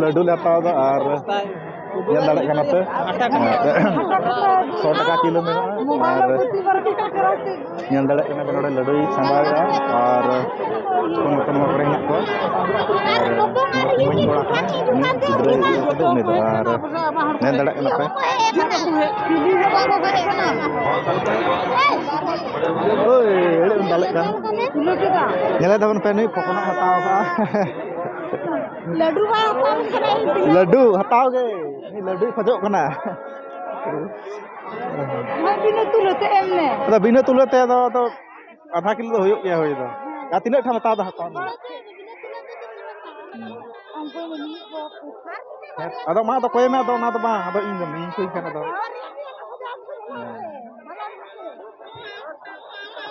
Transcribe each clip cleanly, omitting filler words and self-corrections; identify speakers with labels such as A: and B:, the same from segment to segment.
A: लड्डू ले हताव दा और ñel dale kana pe 100 টাকা কিলো মেনা আর ñel dale kana node ladu sambar আর কোন কোন করে না ko আর মই কোড়া kana gidre itu ne আর ñel dale kana pe oi ele dale kan ñel daban pe ni pokona hataw ka Laddu हटाओ गे नहीं लड्डू खजो कना बिना तुलते एमने तो बिना तुलते तो आधा किलो तो होयो गया होय तो या तिना ठा हटाओ हटाओ अदो मा तो कोई में तो ना तो बा अदो इन मी कोई कना तो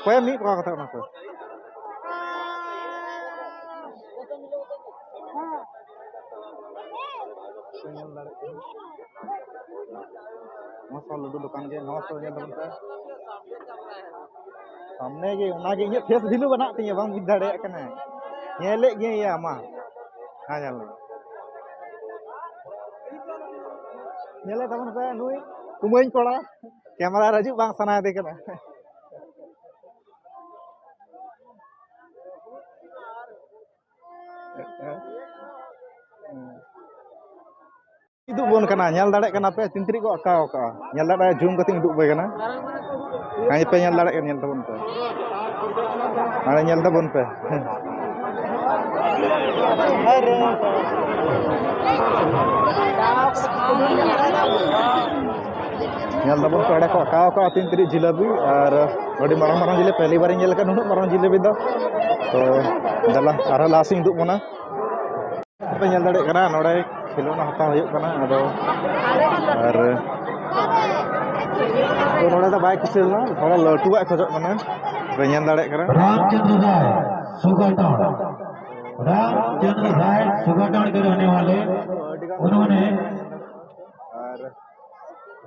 A: कोई मी को कथा ना को मसाला लड्डू दुकान के 900 ᱧᱮᱞ ᱫᱟᱵᱚᱱ ᱯᱮ सामने गे ओना गे इᱧ फेस भिलु बना तिᱧ बांग बुझ दाड़े कना ᱧᱮᱞᱮ गे या मा हा ᱧᱮᱞᱮ ᱫᱟᱵᱚᱱ ᱯᱮ नुई कुमैन कोड़ा कैमरा रजू बांग सना दे कना itu bon kana nyal dare kana pe tintri ko aka aka nyal dare zoom kating duk be kana kany pe nyal dare nyal tabon pe are nyal tabon pe nyal tabon pe ada ko aka aka tintri jilabi ar odi marang marang jile pehli bar nyal kan unuk marang jilabi do to dala ara lasing duk mona pe nyal dare kana node खिलौना हताव हुयुग कना अदो और तो नोडे दा bye कुसेलना थोड़ा लटुआ खजो कना बेñan दाड़े करा
B: रामचंद्र राय सुगरटाउन के रहने वाले उन्होंने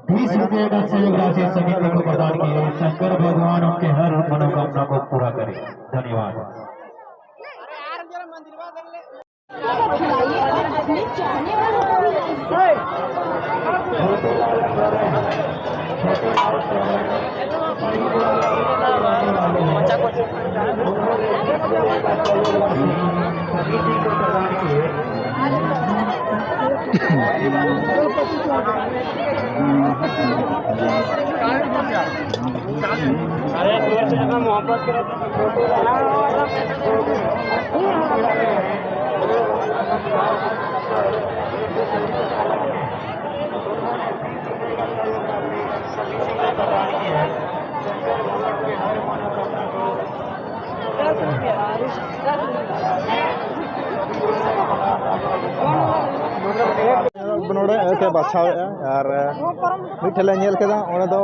B: 20 रुपए का सहयोग राशि समिति को प्रदान किए। शंकर भगवान उनके हर मनोकामना को पूरा करे। धन्यवाद।
A: बनोड़े के बाछा और मिठले नेल केदा ओने दो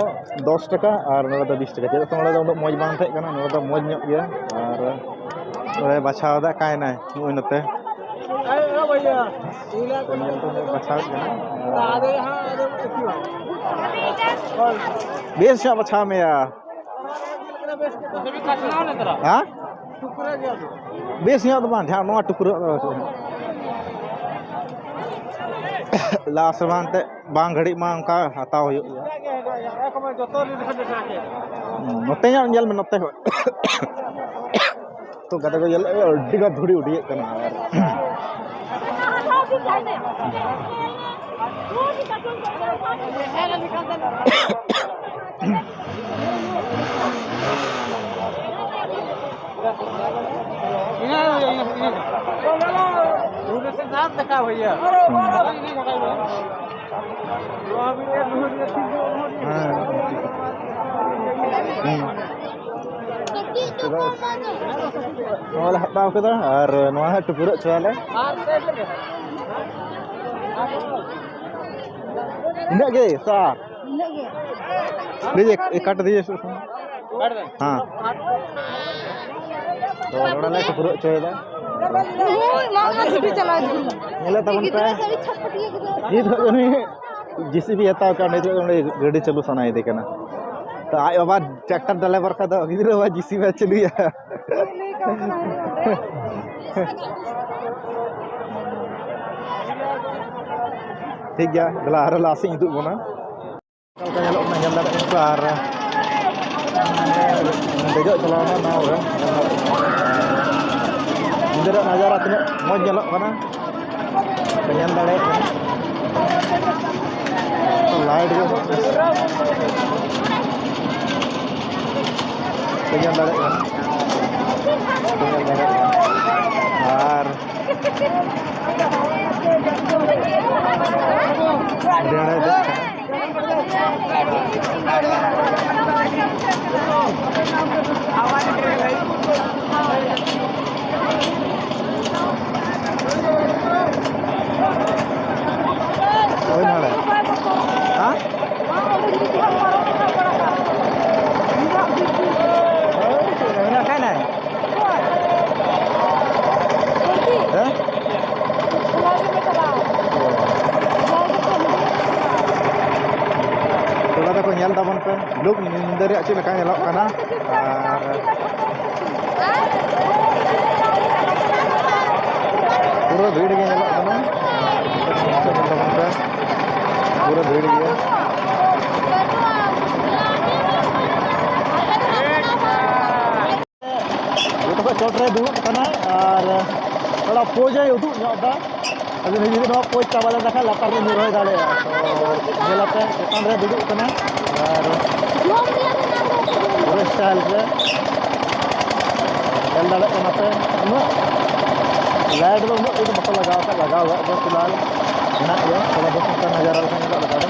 A: 10 टाका और नोड़े दो 20 टाका चेदा ओने दो उन मौज बांग थे कना नोड़े दो मौज ᱧᱚᱜ गया और ओरे बाछा दा काय ना नुई नते भैया नेल तो बाछा कना आदे हां आदे बेस सा बाछा में या हां टुकरा गया बेस ᱧᱚᱜ ᱫᱚ ᱵᱟᱝ ᱡᱟᱦᱟᱸ ᱱᱚᱣᱟ टुकरा लास्ट बांते बांग घड़ी मा उनका हताव हुयुग नोते ᱧᱚᱜ ᱧᱮᱞ में नोते तो गदा को येल अड्डी का धुड़ी उड़ी कना देखा भैया नोला हटाव कदा और नोआ टुकुर चवाले इन्ना गे सा इन्ना गे ले काट दिए काट दे हां तो नोला टुकुर चवाले नेला तबन पे गीत होनी जीसीबी हताव का नहीं गाड़ी चलू सनाई दे कना तो आज बाबा ट्रैक्टर ड्राइवर का तो गिद्रा बा जीसीबी चलुया ठीक गया गला आरो लासिं हिदुग बोना कलका nyalok na nyal dadak ko ar dejok celana naw kan indra nazara tinaak moj nyalok kana nyal dadak light ge nyal dadak ar nyal tabon pe look ninder ya cila kan nyalok kana pura bhid ge nyalok kana tabon pe pura bhid ge itu ko chotre duduk kana ar thoda pose uduk nyok da अभी नहीं तो पोच का वाला देखा लातर में निरोय डाले तो जेलाते चेतन रे दुदुक कना और पूरे स्टाइल से चल डाले कना पे नो लाइट दो नो तो मत लगाओ बस फिलहाल ना ये थोड़ा बहुत का नजारा लगा दो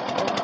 A: Wow.